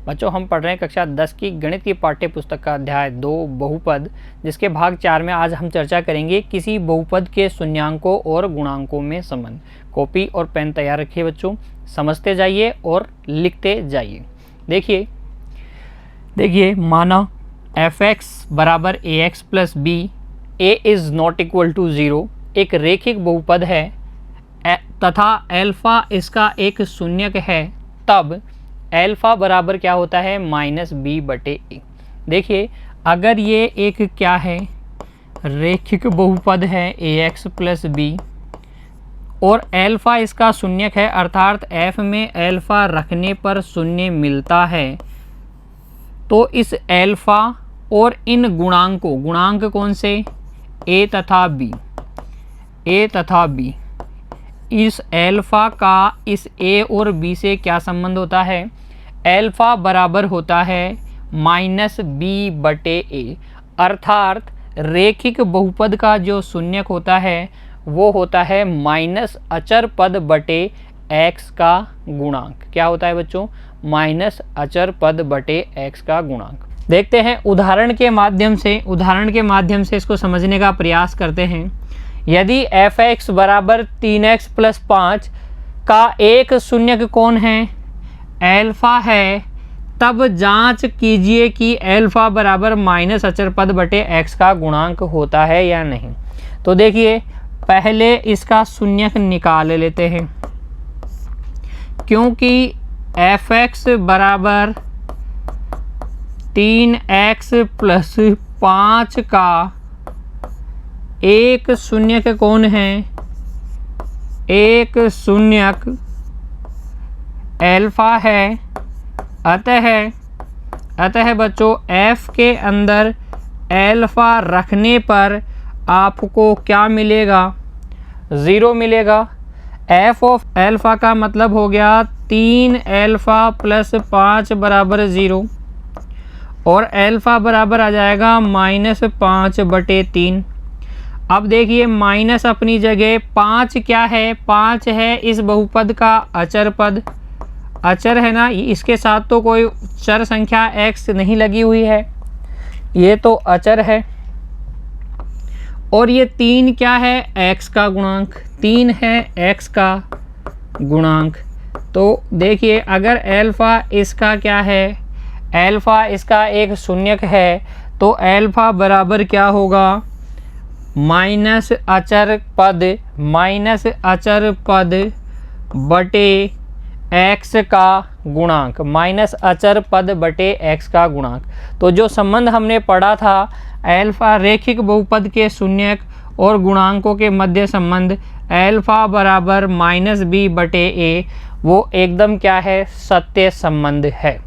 बच्चों हम पढ़ रहे हैं कक्षा 10 की गणित की पाठ्य पुस्तक का अध्याय 2 बहुपद, जिसके भाग 4 में आज हम चर्चा करेंगे किसी बहुपद के शून्यांकों और गुणांकों में संबंध। कॉपी और पेन तैयार रखिए बच्चों, समझते जाइए और लिखते जाइए। देखिए माना f(x) बराबर ax plus b, a is not equal to 0 एक रेखिक बहुपद है तथा एल्फा इसका एक शून्यक है, तब एल्फा बराबर क्या होता है -b/a। देखिए अगर ये एक क्या है रेखिक बहुपद है ax प्लस b और एल्फा इसका शून्यक है, अर्थात f में एल्फा रखने पर शून्य मिलता है, तो इस एल्फा और इन गुणांकों, गुणांक कौन से a तथा b, इस एल्फा का इस a और b से क्या संबंध होता है, एल्फा बराबर होता है -b/a। अर्थात रेखिक बहुपद का जो शून्यक होता है वो होता है माइनस अचर पद बटे x का गुणांक। क्या होता है बच्चों, माइनस अचर पद बटे x का गुणांक। देखते हैं उदाहरण के माध्यम से इसको समझने का प्रयास करते हैं। यदि f(x) बराबर 3x प्लस 5 का एक शून्यक कौन है, एल्फा है, तब जांच कीजिए कि एल्फा बराबर माइनस अचर पद बटे x का गुणांक होता है या नहीं। तो देखिए पहले इसका शून्यक निकाल लेते हैं, क्योंकि f(x) बराबर 3x प्लस 5 का एक शून्यक कौन है, एक शून्यक एल्फा है। अतः बच्चों f के अंदर एल्फा रखने पर आपको क्या मिलेगा, 0 मिलेगा। f ऑफ एल्फा का मतलब हो गया 3 एल्फा प्लस 5 बराबर 0 और एल्फा बराबर आ जाएगा -5/3। अब देखिए माइनस अपनी जगह, 5 क्या है, 5 है इस बहुपद का अचर पद, अचर है ना, इसके साथ तो कोई चर संख्या x नहीं लगी हुई है, ये तो अचर है। और ये 3 क्या है, x का गुणांक, 3 है x का गुणांक। तो देखिए अगर एल्फा इसका क्या है, एल्फा इसका एक शून्यक है, तो एल्फा बराबर क्या होगा, माइनस अचर पद बटे x का गुणांक, माइनस अचर पद बटे x का गुणांक। तो जो संबंध हमने पढ़ा था एल्फा रेखिक बहुपद के शून्यक और गुणांकों के मध्य संबंध एल्फा बराबर -b/a, वो एकदम क्या है, सत्य संबंध है।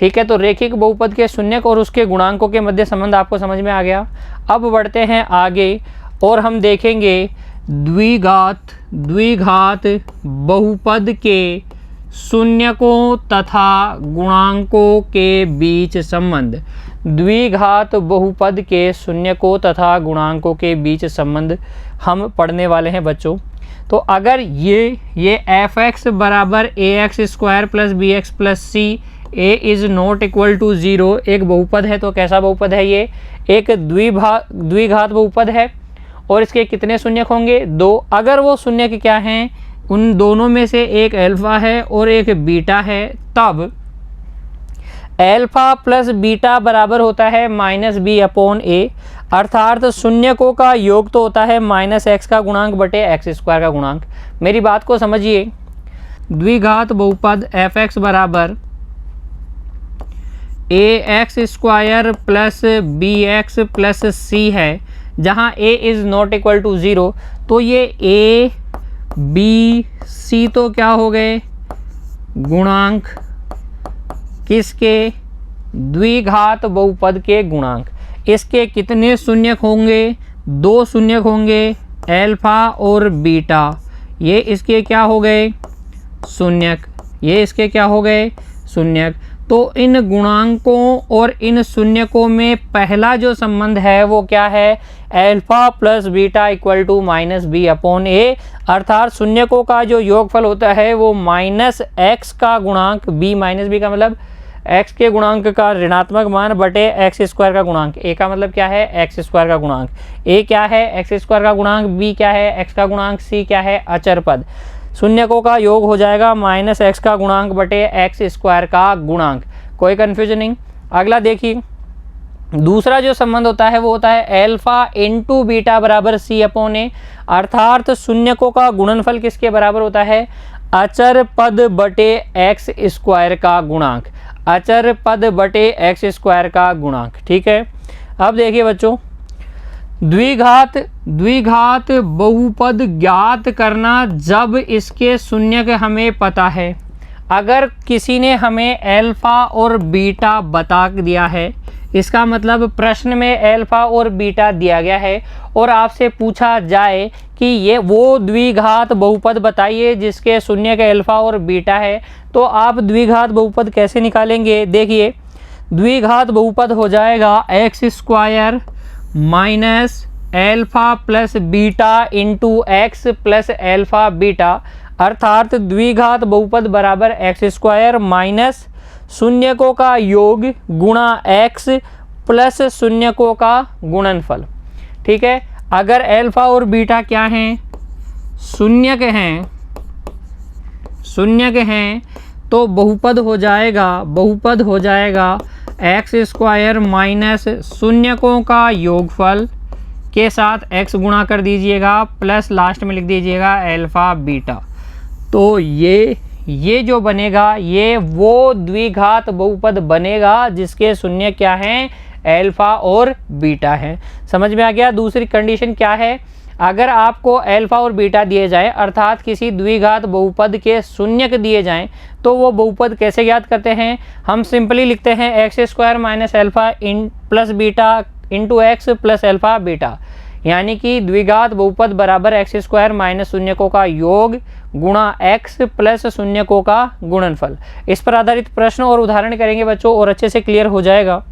ठीक है, तो रेखिक बहुपद के शून्यक और उसके गुणांकों के मध्य संबंध आपको समझ में आ गया। अब बढ़ते हैं आगे और हम देखेंगे द्विघात बहुपद के शून्यकों तथा गुणांकों के बीच संबंध। द्विघात बहुपद के शून्यकों तथा गुणांकों के बीच संबंध हम पढ़ने वाले हैं बच्चों। तो अगर ये f(x) बराबर ax² plus bx plus c, a is not equal to 0 एक बहुपद है, तो कैसा बहुपद है, ये एक द्विघात बहुपद है और इसके कितने शून्यक होंगे, 2। अगर वो शून्यक क्या हैं, उन दोनों में से एक एल्फा है और एक बीटा है, तब एल्फा प्लस बीटा बराबर होता है -b/a। अर्थात शून्यकों का योग तो होता है -x का गुणांक बटे x² का गुणांक। मेरी बात को समझिए, द्विघात बहुपद f(x) बराबर ax² plus bx plus c है, जहाँ a is not equal to 0, तो ये a b c तो क्या हो गए, गुणांक किसके, द्विघात बहुपद के गुणांक। इसके कितने शून्यक होंगे, 2 शून्यक होंगे, एल्फा और बीटा, ये इसके क्या हो गए, शून्यक, ये इसके क्या हो गए, शून्यक। तो इन गुणांकों और इन शून्यकों में पहला जो संबंध है वो क्या है, alpha plus beta equal to -b/a। अर्थात शून्यकों का जो योगफल होता है वो -x का गुणांक, b का मतलब x के गुणांक का ऋणात्मक मान बटे एक्स स्क्वायर का गुणांक। a का मतलब क्या है, एक्स स्क्वायर का गुणांक। a क्या है, एक्स स्क्वायर का गुणांक। b क्या है, x का गुणांक। c क्या है, अचर पद। शून्यकों का योग हो जाएगा माइनस एक्स का गुणांक बटे एक्स स्क्वायर का गुणांक। कोई कन्फ्यूजन नहीं। अगला देखिए, दूसरा जो संबंध होता है वो होता है एल्फा इंटू बीटा बराबर सी अपॉन ए, अर्थात शून्यकों का गुणनफल किसके बराबर होता है, अचर पद बटे एक्स स्क्वायर का गुणांक। अचर पद बटे एक्स स्क्वायर का गुणांक। ठीक है, अब देखिए बच्चों, द्विघात बहुपद ज्ञात करना जब इसके शून्यक हमें पता है। अगर किसी ने हमें एल्फा और बीटा बता दिया है, इसका मतलब प्रश्न में एल्फा और बीटा दिया गया है और आपसे पूछा जाए कि ये वो द्विघात बहुपद बताइए जिसके शून्यक एल्फा और बीटा है, तो आप द्विघात बहुपद कैसे निकालेंगे। देखिए, द्विघात बहुपद हो जाएगा x square minus alpha plus beta into X plus alpha beta, अर्थात द्विघात बहुपद बराबर एक्स स्क्वायर माइनस शून्यकों का योग गुणा एक्स प्लस शून्यकों का गुणनफल। ठीक है, अगर एल्फा और बीटा क्या हैं, शून्यक हैं, तो बहुपद हो जाएगा एक्स स्क्वायर माइनस शून्यकों का योगफल के साथ एक्स गुणा कर दीजिएगा प्लस लास्ट में लिख दीजिएगा एल्फा बीटा। तो ये जो बनेगा ये वो द्विघात बहुपद बनेगा जिसके शून्य क्या हैं, एल्फा और बीटा है। समझ में आ गया। दूसरी कंडीशन क्या है, अगर आपको एल्फा और बीटा दिए जाए अर्थात किसी द्विघात बहुपद के शून्यक दिए जाएं, तो वो बहुपद कैसे ज्ञात करते हैं, हम सिंपली लिखते हैं X square minus alpha in plus beta into X plus alpha beta, यानी कि द्विघात बहुपद बराबर एक्स स्क्वायर माइनस शून्यकों का योग गुणा एक्स प्लस शून्यकों का गुणनफल। इस पर आधारित प्रश्न और उदाहरण करेंगे बच्चों और अच्छे से क्लियर हो जाएगा।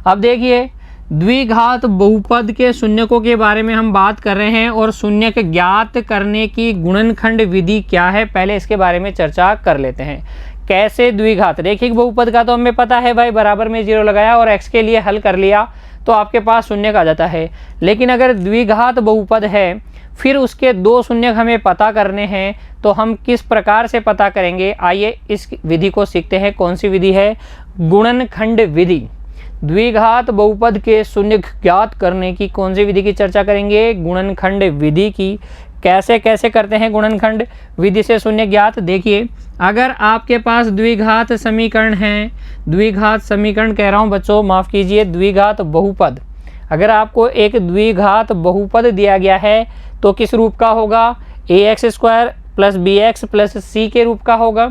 अब देखिए, द्विघात बहुपद के शून्यकों के बारे में हम बात कर रहे हैं और शून्यक ज्ञात करने की गुणनखंड विधि क्या है, पहले इसके बारे में चर्चा कर लेते हैं। कैसे द्विघात, रेखिक बहुपद का तो हमें पता है भाई, बराबर में 0 लगाया और x के लिए हल कर लिया तो आपके पास शून्यक आ जाता है। लेकिन अगर द्विघात बहुपद है फिर उसके दो शून्यक हमें पता करने हैं, तो हम किस प्रकार से पता करेंगे, आइए इस विधि को सीखते हैं। कौन सी विधि है, गुणनखंड विधि। द्विघात बहुपद के शून्यक ज्ञात करने की कौन सी विधि की चर्चा करेंगे, गुणनखंड विधि की। कैसे कैसे करते हैं गुणनखंड विधि से शून्य ज्ञात। देखिए, अगर आपके पास द्विघात समीकरण है, द्विघात समीकरण कह रहा हूँ बच्चों, माफ़ कीजिए, द्विघात बहुपद। अगर आपको एक द्विघात बहुपद दिया गया है तो किस रूप का होगा, ax square plus bx plus c के रूप का होगा।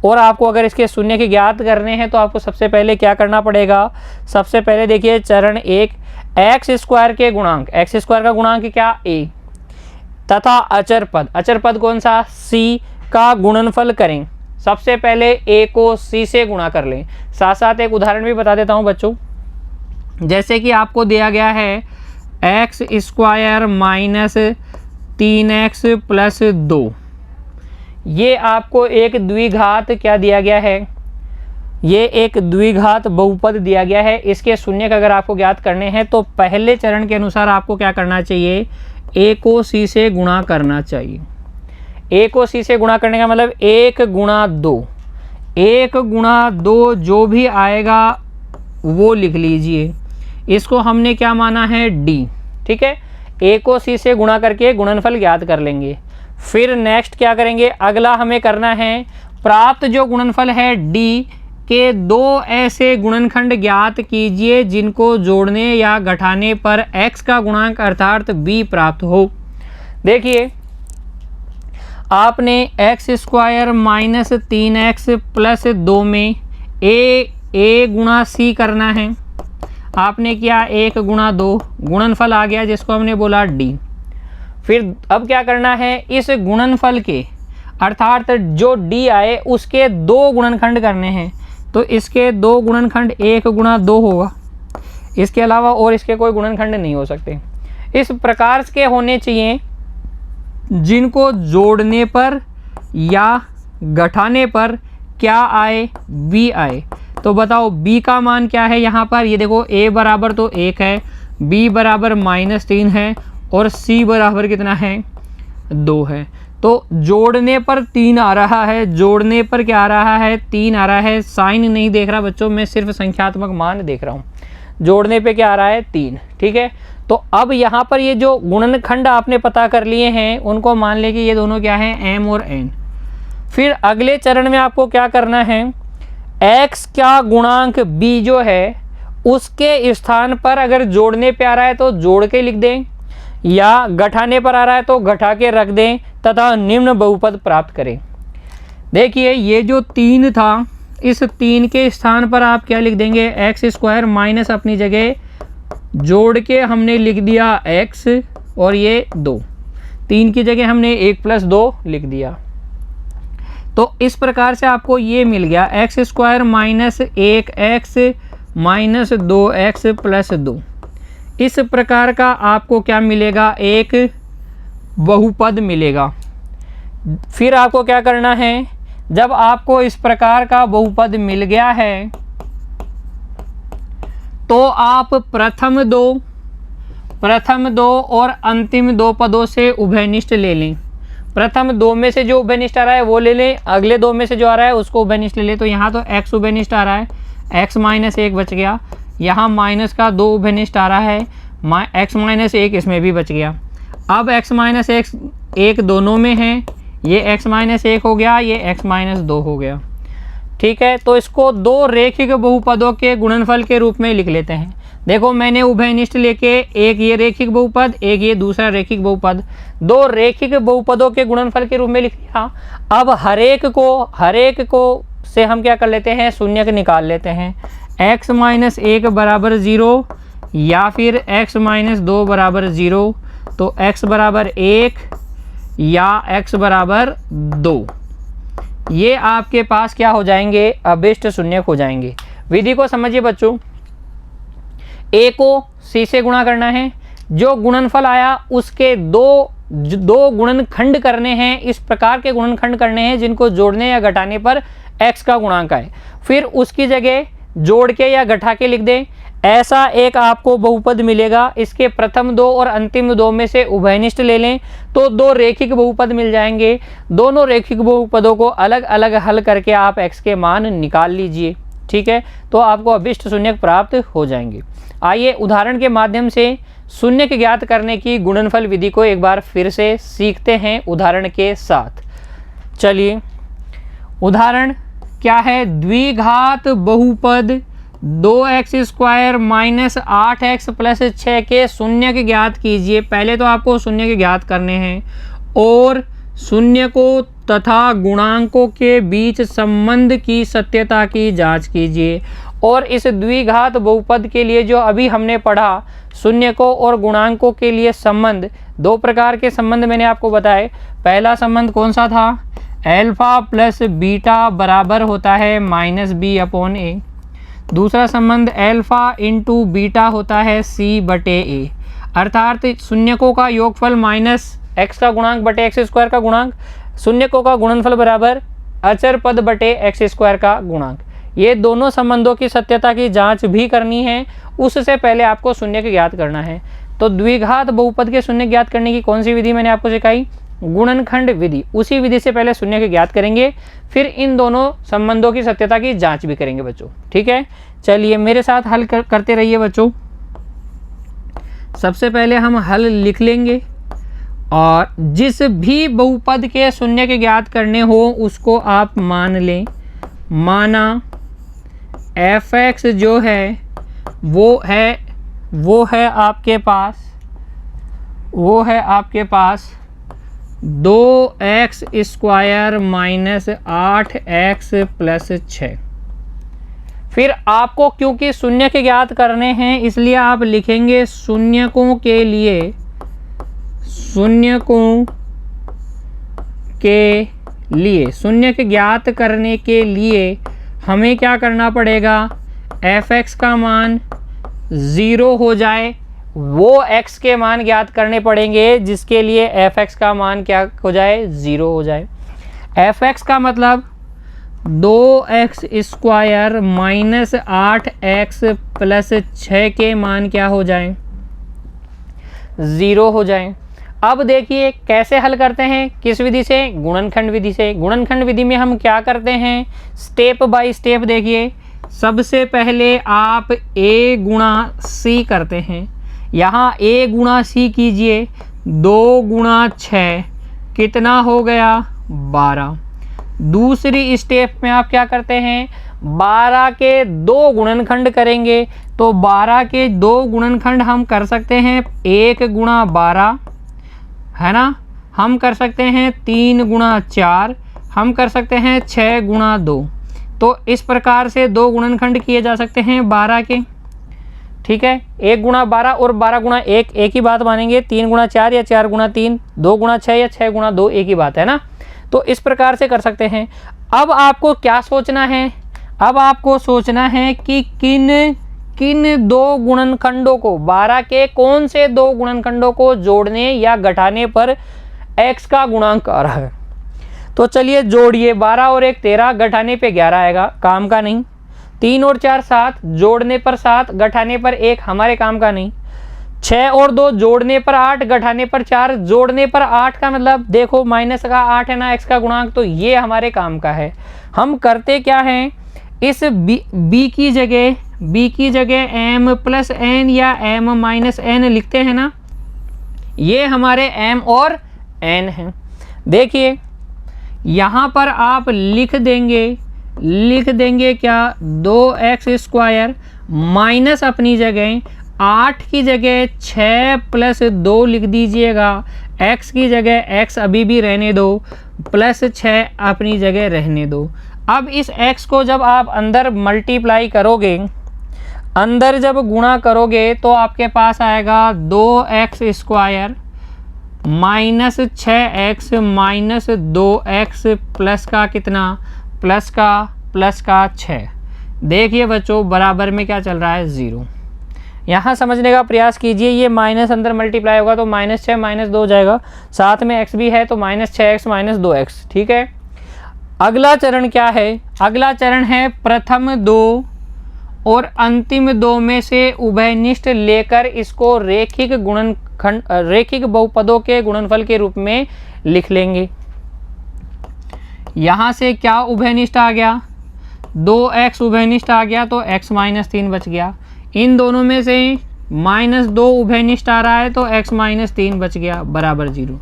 और आपको अगर इसके शून्य के ज्ञात करने हैं तो आपको सबसे पहले क्या करना पड़ेगा, सबसे पहले देखिए चरण 1, एक्स स्क्वायर के गुणांक, एक्स स्क्वायर का गुणांक क्या, a, तथा अचर पद कौन सा, c का गुणनफल करें। सबसे पहले a को c से गुणा कर लें। साथ साथ एक उदाहरण भी बता देता हूं बच्चों, जैसे कि आपको दिया गया है x square minus 3x plus 2, ये आपको एक द्विघात क्या दिया गया है, ये एक द्विघात बहुपद दिया गया है। इसके शून्यक अगर आपको ज्ञात करने हैं तो पहले चरण के अनुसार आपको क्या करना चाहिए, a को c से गुणा करना चाहिए। a को c से गुणा करने का मतलब 1 गुणा 2, 1 गुणा 2 जो भी आएगा वो लिख लीजिए। इसको हमने क्या माना है, d। ठीक है, a को c से गुणा करके गुणनफल ज्ञात कर लेंगे। फिर नेक्स्ट क्या करेंगे, अगला हमें करना है प्राप्त जो गुणनफल है d के दो ऐसे गुणनखंड ज्ञात कीजिए जिनको जोड़ने या घटाने पर x का गुणांक अर्थात b प्राप्त हो। देखिए, आपने x square minus 3x plus 2 में a गुणा c करना है। आपने किया 1 गुणा 2, गुणनफल आ गया जिसको हमने बोला d। फिर अब क्या करना है, इस गुणनफल के अर्थात जो d आए उसके 2 गुणनखंड करने हैं। तो इसके 2 गुणनखंड 1 गुणा 2 होगा, इसके अलावा और इसके कोई गुणनखंड नहीं हो सकते। इस प्रकार के होने चाहिए जिनको जोड़ने पर या घटाने पर क्या आए, b आए। तो बताओ b का मान क्या है यहाँ पर, ये देखो a बराबर तो 1 है, b बराबर -3 है और c बराबर कितना है, 2 है। तो जोड़ने पर 3 आ रहा है, जोड़ने पर क्या आ रहा है, 3 आ रहा है। साइन नहीं देख रहा बच्चों, मैं सिर्फ संख्यात्मक मान देख रहा हूँ। जोड़ने पे क्या आ रहा है, 3। ठीक है, तो अब यहाँ पर ये जो गुणनखंड आपने पता कर लिए हैं उनको मान ले कि ये दोनों क्या हैं, m और n। फिर अगले चरण में आपको क्या करना है, x का गुणांक b जो है उसके स्थान पर अगर जोड़ने पे आ रहा है तो जोड़ के लिख दें, या घटाने पर आ रहा है तो घटा के रख दें तथा निम्न बहुपद प्राप्त करें। देखिए ये जो 3 था, इस 3 के स्थान पर आप क्या लिख देंगे, x² माइनस अपनी जगह जोड़ के हमने लिख दिया x और ये 2, 3 की जगह हमने 1 + 2 लिख दिया। तो इस प्रकार से आपको ये मिल गया x² minus 1x minus 2x plus 2। इस प्रकार का आपको क्या मिलेगा, एक बहुपद मिलेगा। फिर आपको क्या करना है, जब आपको इस प्रकार का बहुपद मिल गया है तो आप प्रथम दो और अंतिम 2 पदों से उभयनिष्ठ ले लें। प्रथम 2 में से जो उभयनिष्ठ आ रहा है वो ले लें, अगले 2 में से जो आ रहा है उसको उभयनिष्ठ ले लें। तो यहाँ तो x उभयनिष्ठ आ रहा है, x - 1 बच गया, यहाँ माइनस का 2 उभयनिष्ठ आ रहा है, x - 1 इसमें भी बच गया। अब x - 1 दोनों में है, ये x - 1 हो गया, ये x - 2 हो गया। ठीक है, तो इसको 2 रेखिक बहुपदों के गुणनफल के रूप में लिख लेते हैं। देखो मैंने उभयनिष्ठ लेके एक ये रेखिक बहुपद, एक ये दूसरा रेखिक बहुपद, 2 रेखिक बहुपदों के गुणनफल के रूप में लिख लिया। अब हर एक को से हम क्या कर लेते हैं, शून्यक निकाल लेते हैं। x - 1 बराबर 0 या फिर x - 2 बराबर 0, तो x बराबर 1 या x बराबर 2, ये आपके पास क्या हो जाएंगे, अभिष्ट शून्यक हो जाएंगे। विधि को समझिए बच्चों, a को c से गुणा करना है, जो गुणनफल आया उसके दो गुणनखंड करने हैं, इस प्रकार के गुणनखंड करने हैं जिनको जोड़ने या घटाने पर x का गुणांक आए, फिर उसकी जगह जोड़ के या घटा के लिख दें। ऐसा एक आपको बहुपद मिलेगा, इसके प्रथम 2 और अंतिम 2 में से उभयनिष्ठ ले लें तो 2 रेखिक बहुपद मिल जाएंगे। दोनों रेखिक बहुपदों को अलग अलग हल करके आप x के मान निकाल लीजिए। ठीक है, तो आपको अभिष्ट शून्यक प्राप्त हो जाएंगे। आइए उदाहरण के माध्यम से शून्यक ज्ञात करने की गुणनफल विधि को एक बार फिर से सीखते हैं उदाहरण के साथ। चलिए, उदाहरण क्या है, द्विघात बहुपद 2x² माइनस 8x प्लस 6 के शून्यक ज्ञात कीजिए। पहले तो आपको शून्यक ज्ञात करने हैं और शून्यकों तथा गुणांकों के बीच संबंध की सत्यता की जांच कीजिए। और इस द्विघात बहुपद के लिए जो अभी हमने पढ़ा, शून्यकों और गुणांकों के लिए संबंध, 2 प्रकार के संबंध मैंने आपको बताए। पहला संबंध कौन सा था, अल्फा प्लस बीटा बराबर होता है -b/a। दूसरा संबंध अल्फा इंटू बीटा होता है c/a, अर्थात शून्यकों का योगफल माइनस x का गुणांक बटे x² का गुणांक, शून्यकों का गुणनफल बराबर अचर पद बटे x² का गुणांक। ये दोनों संबंधों की सत्यता की जांच भी करनी है, उससे पहले आपको शून्यक ज्ञात करना है। तो द्विघात बहुपद के शून्यक ज्ञात करने की कौन सी विधि मैंने आपको सिखाई, गुणनखंड विधि। उसी विधि से पहले शून्यक ज्ञात करेंगे, फिर इन दोनों संबंधों की सत्यता की जांच भी करेंगे बच्चों। ठीक है, चलिए मेरे साथ हल करते रहिए बच्चों। सबसे पहले हम हल लिख लेंगे और जिस भी बहुपद के शून्यक ज्ञात करने हो उसको आप मान लें। माना f(x) जो है वो है आपके पास 2x² माइनस 8x प्लस 6। फिर आपको क्योंकि शून्यक ज्ञात करने हैं इसलिए आप लिखेंगे शून्यकों के लिए शून्यक ज्ञात करने के लिए हमें क्या करना पड़ेगा, f(x) का मान 0 हो जाए, वो x के मान ज्ञात करने पड़ेंगे जिसके लिए f(x) का मान क्या हो जाए, 0 हो जाए। f(x) का मतलब 2x² माइनस 8x प्लस 6 के मान क्या हो जाएं? 0 हो जाएं। अब देखिए कैसे हल करते हैं, किस विधि से? गुणनखंड विधि से। गुणनखंड विधि में हम क्या करते हैं, स्टेप बाय स्टेप देखिए। सबसे पहले आप a गुणा c करते हैं। यहाँ a गुणा c कीजिए, 2 गुणा 6 कितना हो गया? 12। दूसरी स्टेप में आप क्या करते हैं, 12 के 2 गुणनखंड करेंगे। तो 12 के 2 गुणनखंड हम कर सकते हैं 1 गुणा 12, है ना। हम कर सकते हैं 3 गुणा 4, हम कर सकते हैं 6 गुणा 2। तो इस प्रकार से 2 गुणनखंड किए जा सकते हैं 12 के, ठीक है। 1 गुणा 12 और 12 गुणा 1 एक ही बात मानेंगे। 3 गुणा 4 या 4 गुणा 3, 2 गुणा 6 या 6 गुणा 2 एक ही बात है ना। तो इस प्रकार से कर सकते हैं। अब आपको क्या सोचना है, अब आपको सोचना है कि किन 2 गुणनखंडों को, 12 के कौन से 2 गुणनखंडों को जोड़ने या घटाने पर x का गुणांक आ रहा है। तो चलिए जोड़िए, 12 और 1 13, घटाने पे 11 आएगा, काम का नहीं। 3 और 4 7, जोड़ने पर 7, घटाने पर 1, हमारे काम का नहीं। 6 और 2, जोड़ने पर 8, घटाने पर 4, जोड़ने पर 8 का मतलब देखो माइनस का 8 है ना x का गुणांक, तो ये हमारे काम का है। हम करते क्या हैं, इस b की जगह m प्लस n या m माइनस n लिखते हैं ना। ये हमारे m और n हैं। देखिए यहाँ पर आप लिख देंगे क्या, 2x² माइनस अपनी जगह 8 की जगह 6 प्लस 2 लिख दीजिएगा। x की जगह x अभी भी रहने दो, प्लस 6 अपनी जगह रहने दो। अब इस x को जब आप अंदर मल्टीप्लाई करोगे, अंदर जब गुणा करोगे, तो आपके पास आएगा 2x² minus 6x minus 2x plus का कितना, प्लस का 6। देखिए बच्चों बराबर में क्या चल रहा है, 0। यहाँ समझने का प्रयास कीजिए, ये माइनस अंदर मल्टीप्लाई होगा तो -6 -2 हो जाएगा, साथ में x भी है तो -6x - 2x, ठीक है। अगला चरण क्या है, अगला चरण है प्रथम 2 और अंतिम 2 में से उभयनिष्ठ लेकर इसको रैखिक बहुपदों के गुणनफल के रूप में लिख लेंगे। यहाँ से क्या उभयनिष्ठ आ गया, 2x उभयनिष्ठ आ गया तो x - 3 बच गया। इन दोनों में से -2 उभयनिष्ठ आ रहा है तो x - 3 बच गया, बराबर 0।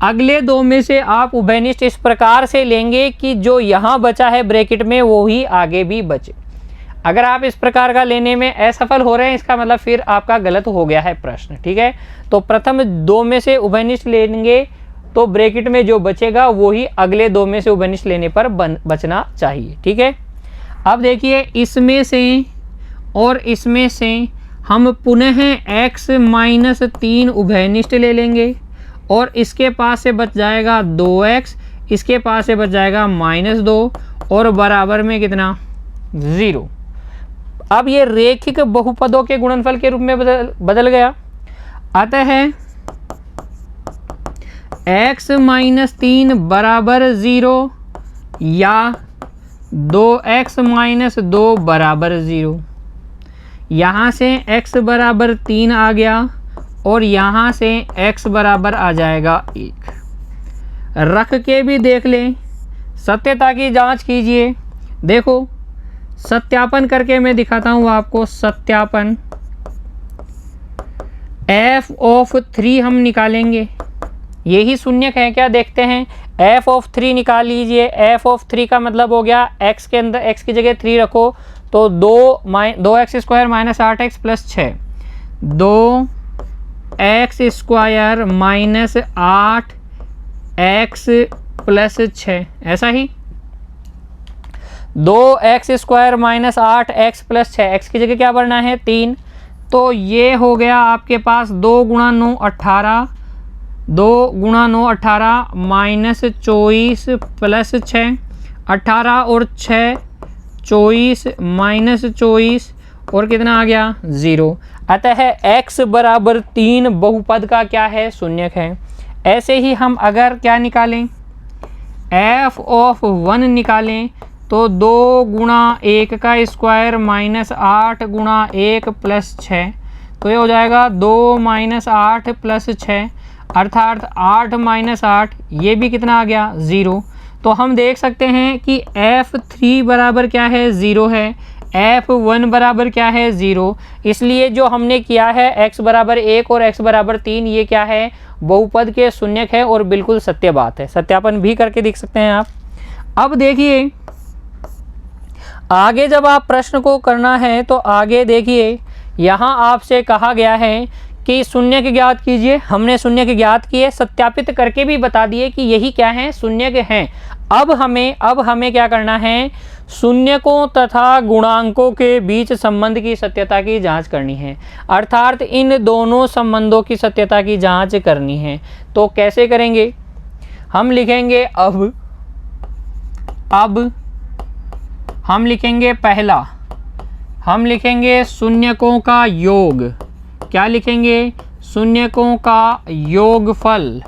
अगले 2 में से आप उभयनिष्ठ इस प्रकार से लेंगे कि जो यहाँ बचा है ब्रैकेट में वो ही आगे भी बचे। अगर आप इस प्रकार का लेने में असफल हो रहे हैं, इसका मतलब फिर आपका गलत हो गया है प्रश्न, ठीक है। तो प्रथम 2 में से उभयनिष्ठ लेंगे तो ब्रैकेट में जो बचेगा वो ही अगले 2 में से उभयनिष्ठ लेने पर बचना चाहिए, ठीक है। अब देखिए इसमें से और इसमें से हम पुनः x - 3 उभयनिष्ठ ले लेंगे और इसके पास से बच जाएगा 2x, इसके पास से बच जाएगा -2 और बराबर में कितना, 0। अब ये रैखिक बहुपदों के गुणनफल के रूप में बदल गया। अतः x - 3 बराबर 0 या 2x - 2 बराबर 0। यहाँ से x बराबर 3 आ गया और यहाँ से x बराबर आ जाएगा 1। रख के भी देख लें, सत्यता की जांच कीजिए। देखो सत्यापन करके मैं दिखाता हूँ आपको। सत्यापन, f(3) हम निकालेंगे, यही शून्यक है क्या, देखते हैं। f(3) निकाल लीजिए। f(3) का मतलब हो गया x के अंदर x की जगह 3 रखो तो 2x² minus 8x plus 6, 2x² minus 8x plus 6, ऐसा ही 2x² minus 8x plus 6, x की जगह क्या बढ़ना है 3। तो ये हो गया आपके पास 2 गुणा 9 18, 2 गुणा 9 18 माइनस 24 प्लस 6, 18 और 6 24 माइनस 24 और कितना आ गया 0। अतः x बराबर 3 बहुपद का क्या है, शून्यक है। ऐसे ही हम अगर क्या निकालें, f(1) निकालें तो 2 गुणा 1 का स्क्वायर माइनस 8 गुणा 1 प्लस 6, तो ये हो जाएगा 2 माइनस 8 प्लस 6, अर्थात 8 माइनस 8, ये भी कितना आ गया 0। तो हम देख सकते हैं कि F3 बराबर क्या है 0 है, F1 बराबर क्या है 0। इसलिए जो हमने किया है x बराबर 1 और x बराबर 3, ये क्या है बहुपद के शून्यक है और बिल्कुल सत्य बात है। सत्यापन भी करके देख सकते हैं आप। अब देखिए आगे जब आप प्रश्न को करना है तो आगे देखिए यहाँ आपसे कहा गया है कि शून्यक ज्ञात कीजिए। हमने शून्यक ज्ञात किए, सत्यापित करके भी बता दिए कि यही क्या है शून्यक हैं। अब हमें क्या करना है, शून्यकों तथा गुणांकों के बीच संबंध की सत्यता की जांच करनी है, अर्थात इन दोनों संबंधों की सत्यता की जांच करनी है। तो कैसे करेंगे, हम लिखेंगे अब हम लिखेंगे पहला, हम लिखेंगे शून्यकों का योग। क्या लिखेंगे, शून्यकों का योगफल,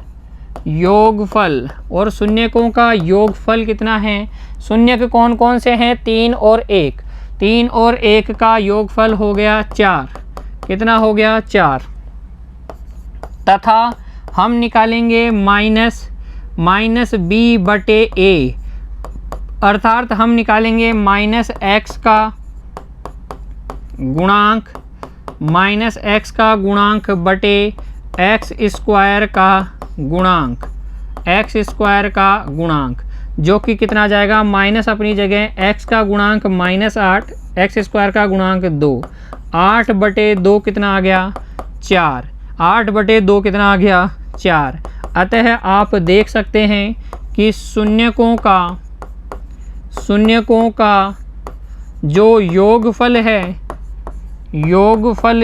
और शून्यकों का योगफल कितना है, शून्यक कौन कौन से हैं 3 और 1, 3 और 1 का योगफल हो गया 4, कितना हो गया 4, तथा हम निकालेंगे माइनस b बटे a, अर्थात हम निकालेंगे माइनस x का गुणांक बटे x स्क्वायर का गुणांक, जो कि कितना आ जाएगा, माइनस अपनी जगह x का गुणांक -8, x स्क्वायर का गुणांक 2, 8 बटे 2 कितना आ गया 4, 8 बटे 2 कितना आ गया 4। अतः आप देख सकते हैं कि शून्यकों का जो योगफल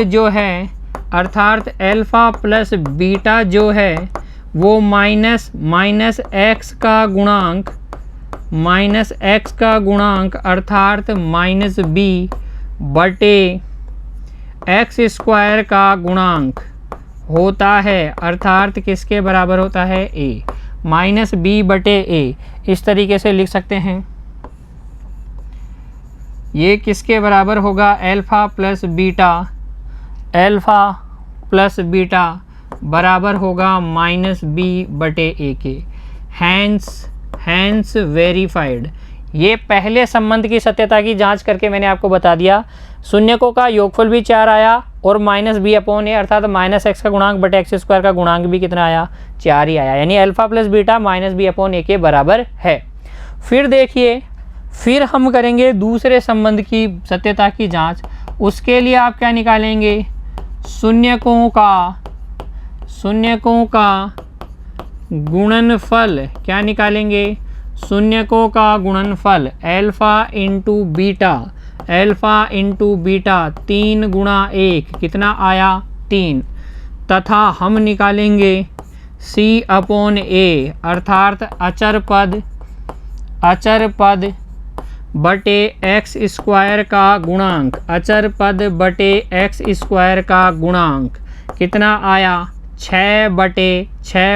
जो है, अर्थात अल्फ़ा प्लस बीटा जो है वो माइनस x का गुणांक अर्थात माइनस b बटे x स्क्वायर का गुणांक होता है, अर्थात किसके बराबर होता है a, माइनस b बटे a। इस तरीके से लिख सकते हैं, ये किसके बराबर होगा, अल्फ़ा प्लस बीटा बराबर होगा माइनस b बटे a के। Hence verified. ये पहले संबंध की सत्यता की जांच करके मैंने आपको बता दिया। शून्यकों का योगफल भी 4 आया और माइनस b अपॉन ए, अर्थात माइनस x का गुणांक बटे x स्क्वायर का गुणांक भी कितना आया 4 ही आया, यानी alpha plus beta minus b upon A के बराबर है। फिर देखिए, फिर हम करेंगे दूसरे संबंध की सत्यता की जांच। उसके लिए आप क्या निकालेंगे, शून्यकों का गुणनफल। क्या निकालेंगे, शून्यकों का गुणनफल अल्फ़ा इंटू बीटा 3 गुणा 1 कितना आया 3, तथा हम निकालेंगे c अपॉन a, अर्थात अचर पद बटे x स्क्वायर का गुणांक, का गुणांक कितना आया 6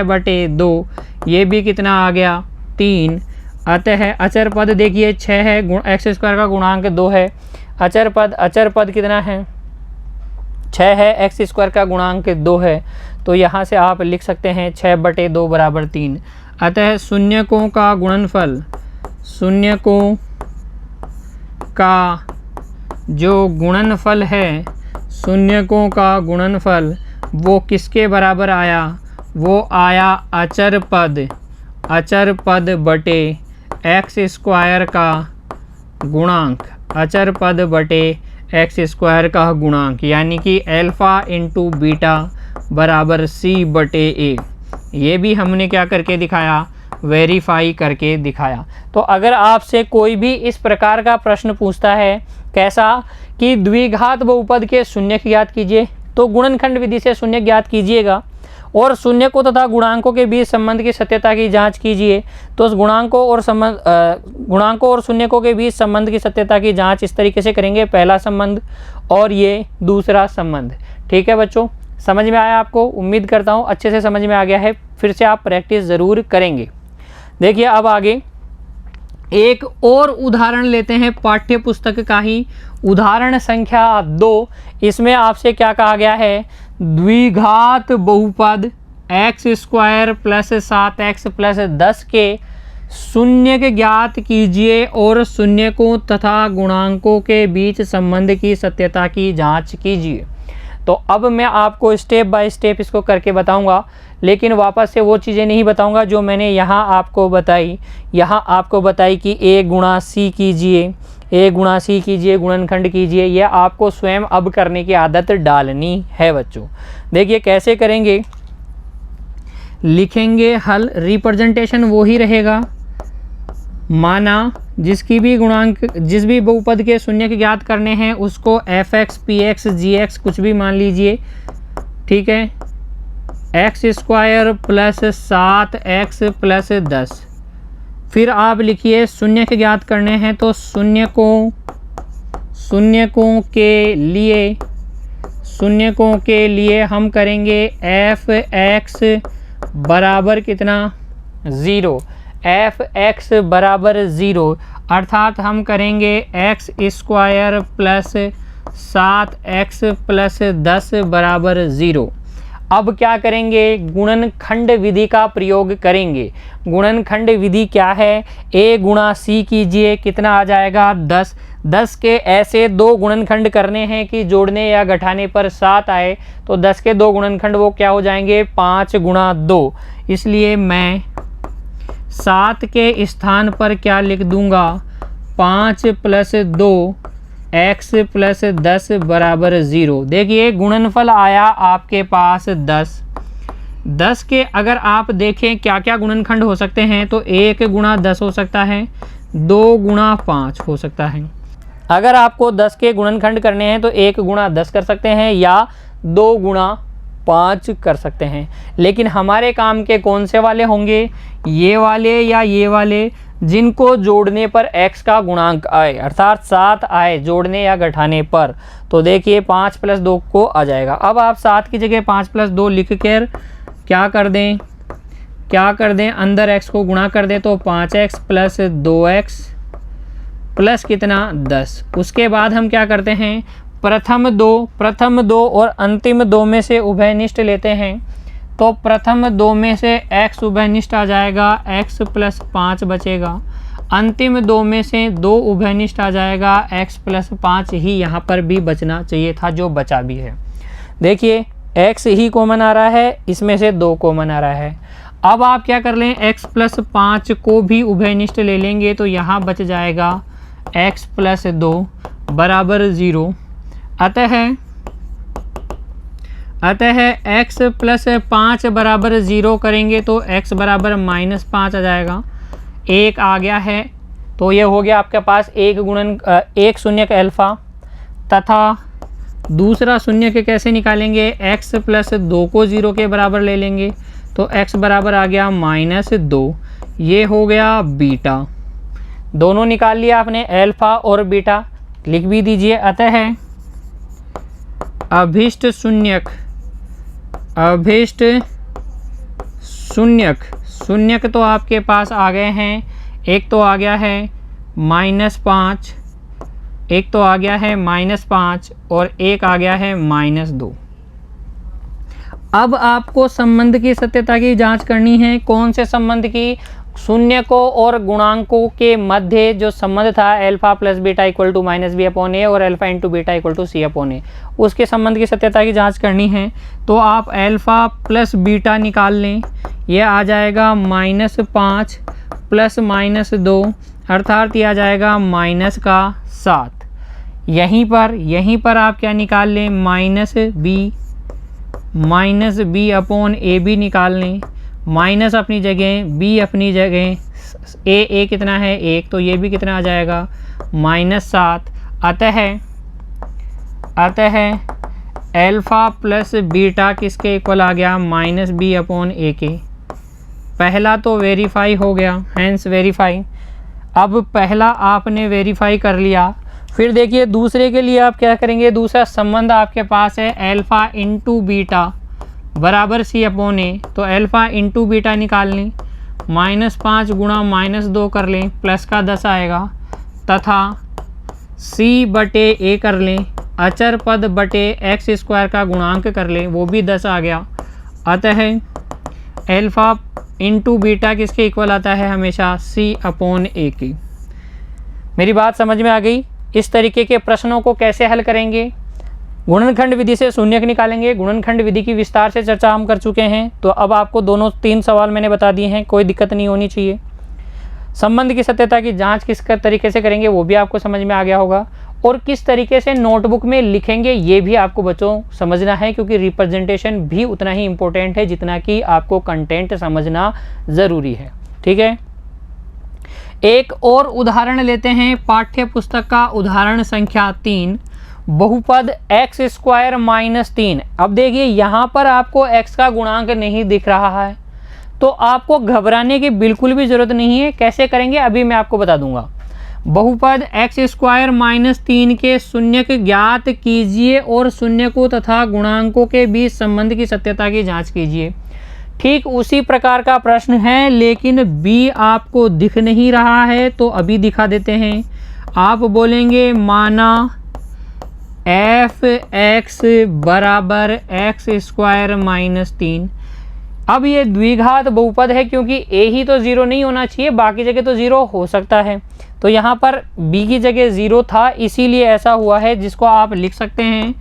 बटे 2, ये भी कितना आ गया 3। अतः अचर पद देखिए 6 है, x स्क्वायर का गुणांक 2 है, अचर पद कितना है 6 है, x स्क्वायर का गुणांक 2 है, तो यहाँ से आप लिख सकते हैं 6 बटे 2 बराबर 3। अतः शून्यकों का गुणनफल, शून्यकों का जो गुणनफल है, शून्यकों का गुणनफल वो किसके बराबर आया, वो आया अचर पद बटे x स्क्वायर का गुणांक, यानी कि अल्फ़ा इंटू बीटा बराबर c बटे a। ये भी हमने क्या करके दिखाया, वेरीफाई करके दिखाया। तो अगर आपसे कोई भी इस प्रकार का प्रश्न पूछता है, कैसा कि द्विघात बहुपद के शून्यक ज्ञात कीजिए, तो गुणनखंड विधि से शून्यक ज्ञात कीजिएगा और शून्यकों तथा गुणांकों के बीच संबंध की सत्यता की जांच कीजिए। तो उस गुणांकों और शून्यकों के बीच संबंध की सत्यता की जांच इस तरीके से करेंगे, पहला संबंध और ये दूसरा संबंध। ठीक है बच्चों, समझ में आया आपको? उम्मीद करता हूँ अच्छे से समझ में आ गया है। फिर से आप प्रैक्टिस ज़रूर करेंगे। देखिए अब आगे एक और उदाहरण लेते हैं पाठ्य पुस्तक का ही, उदाहरण संख्या 2। इसमें आपसे क्या कहा गया है, द्विघात बहुपद x square plus 7x plus 10 के शून्य ज्ञात कीजिए और शून्यकों तथा गुणांकों के बीच संबंध की सत्यता की जांच कीजिए। तो अब मैं आपको स्टेप बाय स्टेप इसको करके बताऊंगा, लेकिन वापस से वो चीज़ें नहीं बताऊंगा जो मैंने यहाँ आपको बताई। यहाँ आपको बताई कि a गुणा c कीजिए, a गुणा c कीजिए, गुणनखंड कीजिए। ये आपको स्वयं अब करने की आदत डालनी है बच्चों। देखिए कैसे करेंगे, लिखेंगे हल, रिप्रेजेंटेशन वो ही रहेगा। माना जिस भी बहुपद के शून्य ज्ञात करने हैं उसको fx, px, gx कुछ भी मान लीजिए, ठीक है। X square plus 7x plus 10। फिर आप लिखिए शून्य के ज्ञात करने हैं तो शून्यकों के लिए हम करेंगे fx बराबर कितना, 0। fx बराबर 0 अर्थात हम करेंगे x square plus 7x plus 10 बराबर 0। अब क्या करेंगे, गुणनखंड विधि का प्रयोग करेंगे। गुणनखंड विधि क्या है, a गुणा c कीजिए, कितना आ जाएगा 10। 10 के ऐसे दो गुणनखंड करने हैं कि जोड़ने या घटाने पर 7 आए, तो 10 के दो गुणनखंड वो क्या हो जाएंगे, 5 गुणा 2। इसलिए मैं 7 के स्थान पर क्या लिख दूंगा, 5 प्लस 2 x प्लस 10 बराबर 0। देखिए गुणनफल आया आपके पास 10। 10 के अगर आप देखें क्या क्या गुणनखंड हो सकते हैं, तो 1 गुणा 10 हो सकता है, 2 गुणा 5 हो सकता है। अगर आपको 10 के गुणनखंड करने हैं तो 1 गुणा 10 कर सकते हैं या 2 गुणा 5 कर सकते हैं। लेकिन हमारे काम के कौन से वाले होंगे, ये वाले या ये वाले, जिनको जोड़ने पर x का गुणांक आए, अर्थात 7 आए जोड़ने या घटाने पर। तो देखिए 5 प्लस 2 को आ जाएगा। अब आप 7 की जगह 5 प्लस 2 लिख कर क्या कर दें, अंदर x को गुणा कर दें, तो 5x प्लस 2x प्लस कितना 10। उसके बाद हम क्या करते हैं, प्रथम दो और अंतिम दो में से उभयनिष्ठ लेते हैं। तो प्रथम दो में से x उभयनिष्ठ आ जाएगा, x प्लस 5 बचेगा। अंतिम दो में से 2 उभयनिष्ठ आ जाएगा, x प्लस 5 ही यहाँ पर भी बचना चाहिए था, जो बचा भी है। देखिए x ही कॉमन आ रहा है, इसमें से 2 कॉमन आ रहा है। अब आप क्या कर लें, x प्लस 5 को भी उभयनिष्ठ ले लेंगे, तो यहाँ बच जाएगा x प्लस 2 बराबर 0। अतः x प्लस 5 बराबर 0 करेंगे तो x बराबर -5 आ जाएगा। 1 आ गया है, तो ये हो गया आपके पास एक शून्य का अल्फ़ा। तथा दूसरा शून्य के कैसे निकालेंगे, x प्लस 2 को 0 के बराबर ले लेंगे, तो x बराबर आ गया -2। ये हो गया बीटा। दोनों निकाल लिया आपने, अल्फ़ा और बीटा, लिख भी दीजिए। अतः अभिष्ट शून्यक तो आपके पास आ गए हैं। एक तो आ गया है -5, एक तो आ गया है -5 और एक आ गया है -2। अब आपको संबंध की सत्यता की जांच करनी है। कौन से संबंध की, शून्यकों और गुणांकों के मध्य जो संबंध था alpha plus beta equal to -b/a और alpha into beta equal to c/a, उसके संबंध की सत्यता की जांच करनी है। तो आप अल्फा प्लस बीटा निकाल लें, यह आ जाएगा -5 प्लस -2 अर्थात यह आ जाएगा -7। यहीं पर आप क्या निकाल लें, -b/ab निकाल लें। माइनस अपनी जगह, b अपनी जगह, a कितना है 1, तो ये भी कितना आ जाएगा -7। अतः अल्फ़ा प्लस बीटा किसके इक्वल आ गया, -b/a के। पहला तो वेरीफाई हो गया, हैंस वेरीफाई। अब पहला आपने वेरीफाई कर लिया, फिर देखिए दूसरे के लिए आप क्या करेंगे। दूसरा संबंध आपके पास है अल्फ़ा इंटू बीटा बराबर c/a, तो अल्फ़ा इंटू बीटा निकाल लें। -5 गुणा -2 कर लें, प्लस का 10 आएगा, तथा c बटे a कर लें, अचर पद बटे x स्क्वायर का गुणांक कर लें, वो भी 10 आ गया। अतः एल्फा इंटू बीटा किसके इक्वल आता है हमेशा, c/a की। मेरी बात समझ में आ गई। इस तरीके के प्रश्नों को कैसे हल करेंगे, गुणनखंड विधि से शून्यक निकालेंगे। गुणनखंड विधि की विस्तार से चर्चा हम कर चुके हैं, तो अब आपको दोनों 3 सवाल मैंने बता दिए हैं, कोई दिक्कत नहीं होनी चाहिए। संबंध की सत्यता की जांच किस तरीके से करेंगे वो भी आपको समझ में आ गया होगा, और किस तरीके से नोटबुक में लिखेंगे ये भी आपको बच्चों समझना है, क्योंकि रिप्रेजेंटेशन भी उतना ही इम्पोर्टेंट है जितना कि आपको कंटेंट समझना ज़रूरी है। ठीक है, एक और उदाहरण लेते हैं, पाठ्य पुस्तक का उदाहरण संख्या 3, बहुपद x स्क्वायर -3। अब देखिए यहाँ पर आपको x का गुणांक नहीं दिख रहा है, तो आपको घबराने की बिल्कुल भी ज़रूरत नहीं है। कैसे करेंगे अभी मैं आपको बता दूंगा। बहुपद x स्क्वायर -3 के शून्यक ज्ञात कीजिए और शून्यकों तथा गुणांकों के बीच संबंध की सत्यता की जांच कीजिए। ठीक उसी प्रकार का प्रश्न है, लेकिन b आपको दिख नहीं रहा है, तो अभी दिखा देते हैं। आप बोलेंगे माना f(x) बराबर x स्क्वायर -3। अब ये द्विघात बहुपद है, क्योंकि a ही तो 0 नहीं होना चाहिए, बाकी जगह तो 0 हो सकता है। तो यहाँ पर b की जगह 0 था, इसीलिए ऐसा हुआ है, जिसको आप लिख सकते हैं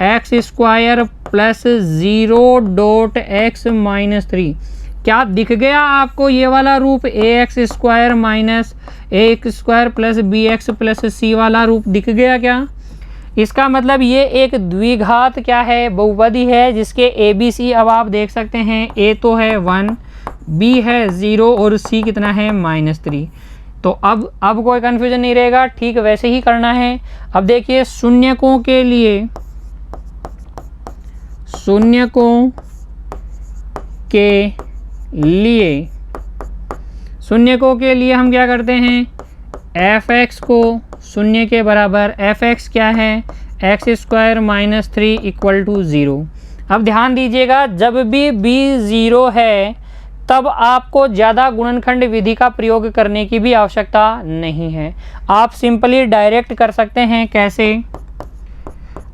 x स्क्वायर प्लस 0.x -3। क्या दिख गया आपको ये वाला रूप, ax square minus a square plus bx plus c वाला रूप दिख गया क्या? इसका मतलब ये एक द्विघात क्या है, बहुपदी है, जिसके a b c अब आप देख सकते हैं, a तो है 1, b है 0 और c कितना है -3। तो अब कोई कन्फ्यूजन नहीं रहेगा, ठीक वैसे ही करना है। अब देखिए शून्यकों के लिए, शून्यकों के लिए हम क्या करते हैं, f(x) को शून्य के बराबर, f(x) क्या है, x स्क्वायर -3 = 0। अब ध्यान दीजिएगा, जब भी b 0 है तब आपको ज़्यादा गुणनखंड विधि का प्रयोग करने की भी आवश्यकता नहीं है। आप सिंपली डायरेक्ट कर सकते हैं। कैसे,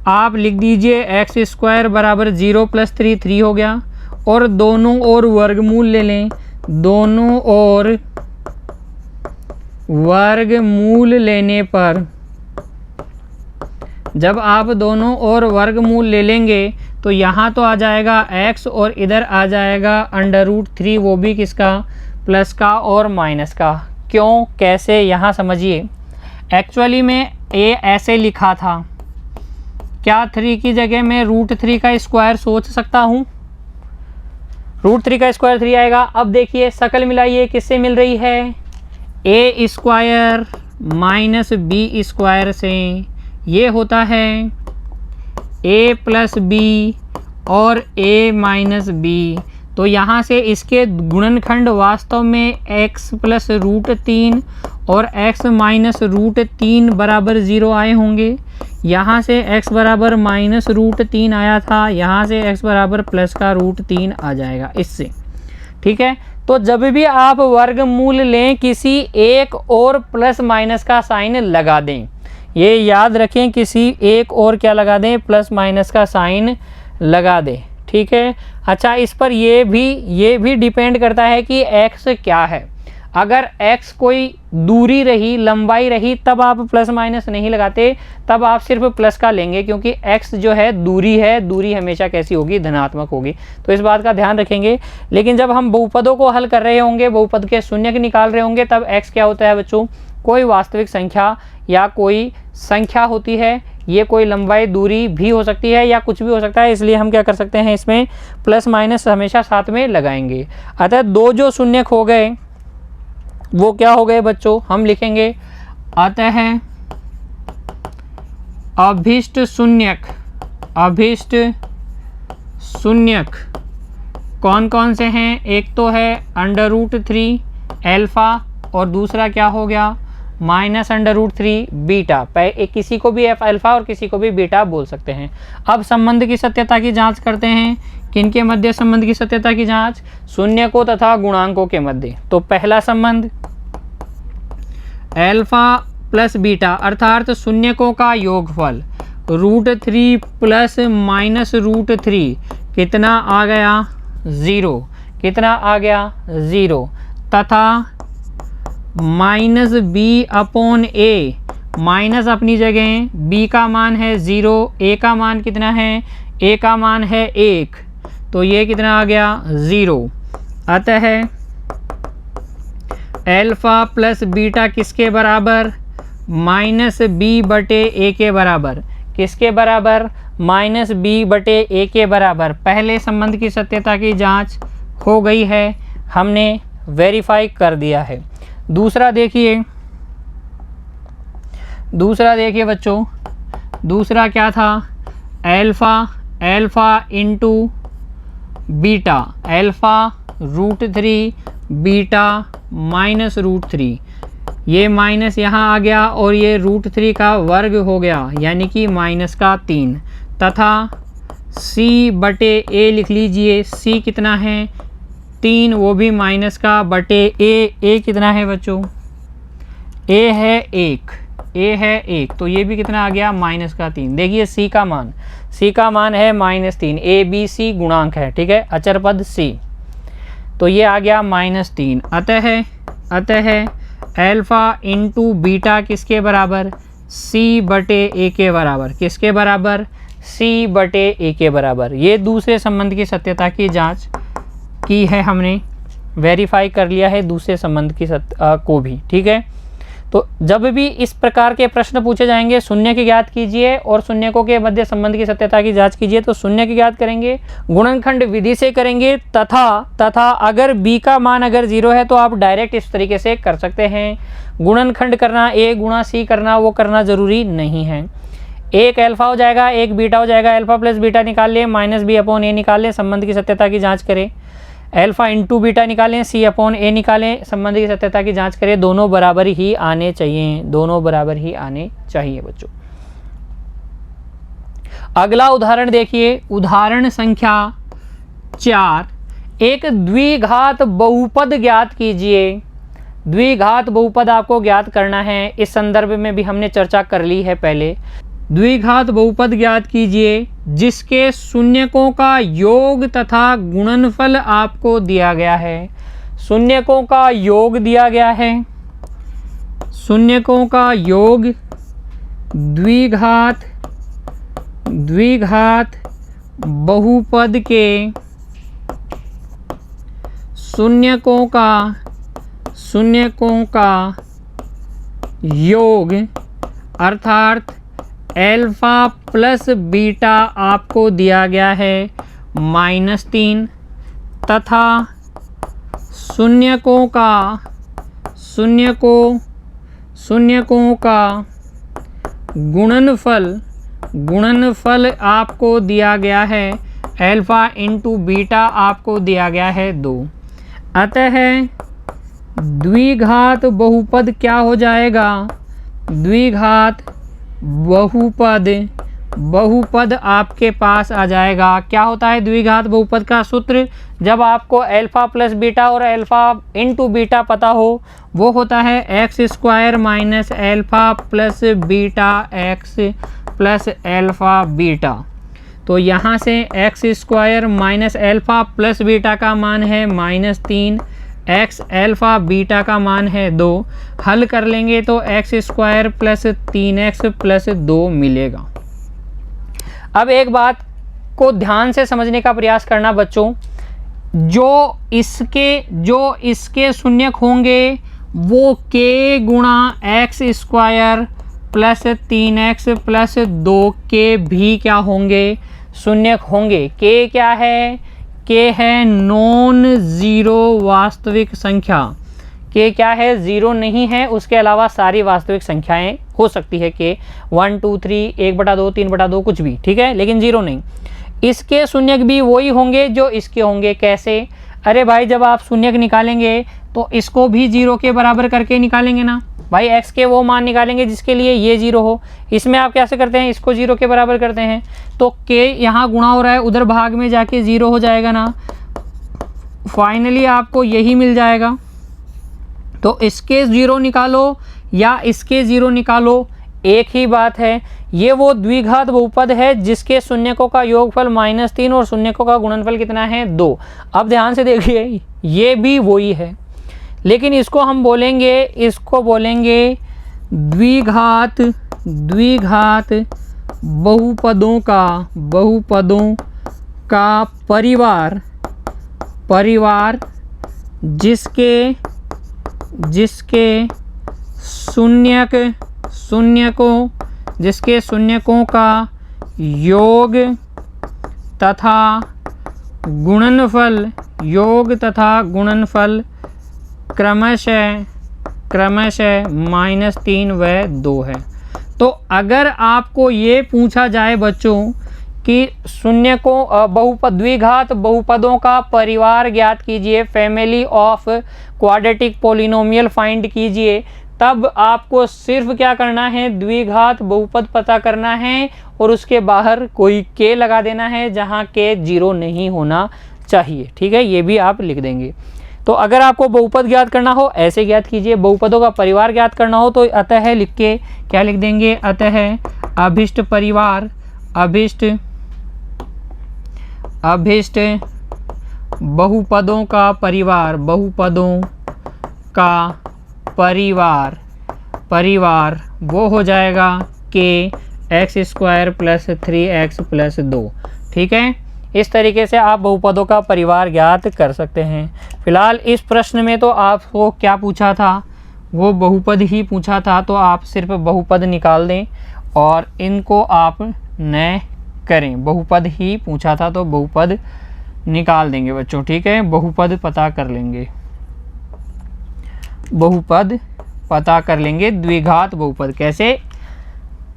आप लिख दीजिए x स्क्वायर बराबर 0 + 3 हो गया, और दोनों ओर वर्गमूल ले लें। दोनों ओर वर्गमूल लेने पर, जब आप दोनों ओर वर्गमूल ले लेंगे तो यहाँ तो आ जाएगा x और इधर आ जाएगा √3, वो भी किसका, प्लस का और माइनस का। क्यों, कैसे, यहाँ समझिए। एक्चुअली में a ऐसे लिखा था, क्या 3 की जगह मैं √3 का स्क्वायर सोच सकता हूँ, √3 का स्क्वायर 3 आएगा। अब देखिए शकल मिलाइए, किससे मिल रही है, a square minus b square से, ये होता है a प्लस बी और a माइनस बी। तो यहाँ से इसके गुणनखंड वास्तव में x प्लस √3 और x माइनस √3 बराबर 0 आए होंगे। यहाँ से x बराबर माइनस √3 आया था, यहाँ से x बराबर प्लस का √3 आ जाएगा इससे। ठीक है, तो जब भी आप वर्गमूल लें, किसी एक और प्लस माइनस का साइन लगा दें। ये याद रखें, किसी एक और क्या लगा दें, प्लस माइनस का साइन लगा दें। ठीक है, अच्छा इस पर ये भी डिपेंड करता है कि x क्या है। अगर x कोई दूरी रही, लंबाई रही, तब आप प्लस माइनस नहीं लगाते, तब आप सिर्फ प्लस का लेंगे, क्योंकि x जो है दूरी हमेशा कैसी होगी, धनात्मक होगी। तो इस बात का ध्यान रखेंगे। लेकिन जब हम बहुपदों को हल कर रहे होंगे, बहुपद के शून्यक निकाल रहे होंगे, तब x क्या होता है बच्चों, कोई वास्तविक संख्या या कोई संख्या होती है। ये कोई लंबाई, दूरी भी हो सकती है या कुछ भी हो सकता है, इसलिए हम क्या कर सकते हैं, इसमें प्लस माइनस हमेशा साथ में लगाएंगे। अतः दो जो शून्यक हो गए वो क्या हो गए बच्चों, हम लिखेंगे अतः अभिष्ट शून्यक कौन कौन से हैं, एक तो है √3 अल्फा और दूसरा क्या हो गया माइनस √3 बीटा। किसी को भी अल्फा और किसी को भी बीटा बोल सकते हैं। अब संबंध की सत्यता की जांच करते हैं। किनके मध्य संबंध की सत्यता की जांच? शून्यकों तथा गुणांकों के मध्य। तो पहला संबंध अल्फा प्लस बीटा अर्थात शून्यकों का योगफल √3 प्लस माइनस √3 कितना आ गया? 0। कितना आ गया? 0। तथा माइनस b/a, माइनस अपनी जगह, b का मान है 0, a का मान कितना है? a का मान है 1, तो ये कितना आ गया? 0। अतः अल्फा प्लस बीटा किसके बराबर? माइनस b/a के बराबर। किसके बराबर? माइनस b/a के बराबर। पहले संबंध की सत्यता की जांच हो गई है, हमने वेरीफाई कर दिया है। दूसरा देखिए बच्चों, दूसरा क्या था? Alpha into beta, alpha √3 beta minus √3, ये माइनस यहाँ आ गया और ये √3 का वर्ग हो गया यानी कि माइनस का 3, तथा c/a लिख लीजिए। c कितना है? 3, वो भी माइनस का बटे a कितना है बच्चों? a है 1, तो ये भी कितना आ गया? माइनस का 3। देखिए c का मान है -3, a b c गुणांक है, ठीक है, अचर पद c, तो ये आ गया -3। अतः अल्फा इंटू बीटा किसके बराबर? c/a के बराबर। किसके बराबर? c/a के बराबर। ये दूसरे संबंध की सत्यता की जांच की है, हमने वेरीफाई कर लिया है दूसरे संबंध की को भी, ठीक है। तो जब भी इस प्रकार के प्रश्न पूछे जाएंगे, शून्य की ज्ञात कीजिए और शून्यकों के मध्य संबंध की सत्यता की जांच कीजिए। तो शून्य की ज्ञात करेंगे, गुणनखंड विधि से करेंगे, तथा अगर b का मान अगर 0 है तो आप डायरेक्ट इस तरीके से कर सकते हैं। गुणनखंड करना, a गुणा c करना, वो करना जरूरी नहीं है। एक अल्फा हो जाएगा, एक बीटा हो जाएगा, अल्फा प्लस बीटा निकाल लें, माइनस b/a निकाल लें, संबंध की सत्यता की जाँच करें। अल्फा इंटू बीटा निकालें, c/a निकालें, संबंध की सत्यता की जांच करें। दोनों बराबर ही आने चाहिए, दोनों बराबर ही आने चाहिए बच्चों। अगला उदाहरण देखिए, उदाहरण संख्या 4। एक द्विघात बहुपद ज्ञात कीजिए। द्विघात बहुपद आपको ज्ञात करना है, इस संदर्भ में भी हमने चर्चा कर ली है पहले। द्विघात बहुपद ज्ञात कीजिए जिसके शून्यकों का योग तथा गुणनफल आपको दिया गया है। शून्यकों का योग दिया गया है, शून्यकों का योग द्विघात बहुपद के शून्यकों का योग अर्थात अल्फा प्लस बीटा आपको दिया गया है -3, तथा शून्यकों का गुणनफल आपको दिया गया है, अल्फा इंटू बीटा आपको दिया गया है 2। अतः द्विघात बहुपद क्या हो जाएगा? द्विघात बहुपद आपके पास आ जाएगा। क्या होता है द्विघात बहुपद का सूत्र? जब आपको अल्फा प्लस बीटा और अल्फा इंटू बीटा पता हो, वो होता है x² minus alpha plus beta x plus alpha beta. तो यहाँ से x² minus alpha plus beta का मान है -3, x अल्फा बीटा का मान है 2। हल कर लेंगे तो x² प्लस 3x प्लस 2 मिलेगा। अब एक बात को ध्यान से समझने का प्रयास करना बच्चों, जो इसके शून्यक होंगे वो k गुणा x² प्लस 3x प्लस 2 के भी क्या होंगे? शून्यक होंगे। k क्या है? k है नॉन ज़ीरो वास्तविक संख्या। k क्या है? ज़ीरो नहीं है, उसके अलावा सारी वास्तविक संख्याएं हो सकती है k 1 2 3 1/2 3/2 कुछ भी, ठीक है, लेकिन ज़ीरो नहीं। इसके शून्यक भी वही होंगे जो इसके होंगे। कैसे? अरे भाई, जब आप शून्यक निकालेंगे तो इसको भी 0 के बराबर करके निकालेंगे ना। भाई x के वो मान निकालेंगे जिसके लिए ये 0 हो। इसमें आप कैसे करते हैं, इसको 0 के बराबर करते हैं, तो k यहाँ गुणा हो रहा है, उधर भाग में जाके 0 हो जाएगा ना, फाइनली आपको यही मिल जाएगा। तो इसके 0 निकालो या इसके 0 निकालो, एक ही बात है। ये वो द्विघात बहुपद है जिसके शून्यकों का योगफल -3 और शून्यकों का गुणनफल कितना है, 2। अब ध्यान से देखिए, ये भी वही है, लेकिन इसको हम बोलेंगे, इसको बोलेंगे द्विघात बहुपदों का परिवार जिसके शून्यकों का योग तथा गुणनफल क्रमशः -3 व 2 है। तो अगर आपको ये पूछा जाए बच्चों कि द्विघात बहुपदों का परिवार ज्ञात कीजिए, family of quadratic polynomial find कीजिए, तब आपको सिर्फ क्या करना है, द्विघात बहुपद पता करना है और उसके बाहर कोई k लगा देना है जहाँ k 0 नहीं होना चाहिए। ठीक है, ये भी आप लिख देंगे। तो अगर आपको बहुपद ज्ञात करना हो ऐसे ज्ञात कीजिए, बहुपदों का परिवार ज्ञात करना हो तो अतः लिख के क्या लिख देंगे, अतः अभिष्ट बहुपदों का परिवार वो हो जाएगा k x² + 3x + 2। ठीक है, इस तरीके से आप बहुपदों का परिवार ज्ञात कर सकते हैं। फिलहाल इस प्रश्न में तो आपको क्या पूछा था, वो बहुपद ही पूछा था, तो आप सिर्फ बहुपद निकाल दें और इनको आप न करें। बहुपद ही पूछा था तो बहुपद निकाल देंगे बच्चों। ठीक है, बहुपद पता कर लेंगे, द्विघात बहुपद कैसे,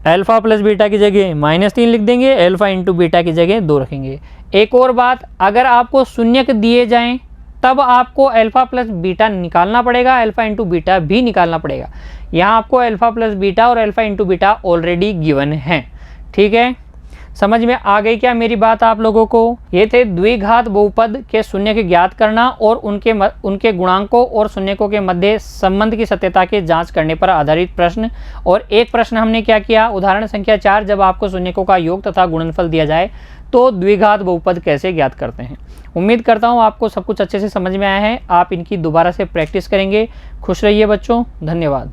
अल्फ़ा प्लस बीटा की जगह -3 लिख देंगे, अल्फ़ा इंटू बीटा की जगह 2 रखेंगे। एक और बात, अगर आपको शून्यक दिए जाएं तब आपको अल्फ़ा प्लस बीटा निकालना पड़ेगा, अल्फ़ा इंटू बीटा भी निकालना पड़ेगा। यहाँ आपको अल्फ़ा प्लस बीटा और alpha into beta already given है। ठीक है, समझ में आ गई क्या मेरी बात आप लोगों को। ये थे द्विघात बहुपद के शून्यक ज्ञात करना और उनके गुणांकों और शून्यकों के मध्य संबंध की सत्यता की जांच करने पर आधारित प्रश्न। और एक प्रश्न हमने क्या किया, उदाहरण संख्या 4, जब आपको शून्यकों का योग तथा गुणनफल दिया जाए तो द्विघात बहुपद कैसे ज्ञात करते हैं। उम्मीद करता हूँ आपको सब कुछ अच्छे से समझ में आया है। आप इनकी दोबारा से प्रैक्टिस करेंगे। खुश रहिए बच्चों, धन्यवाद।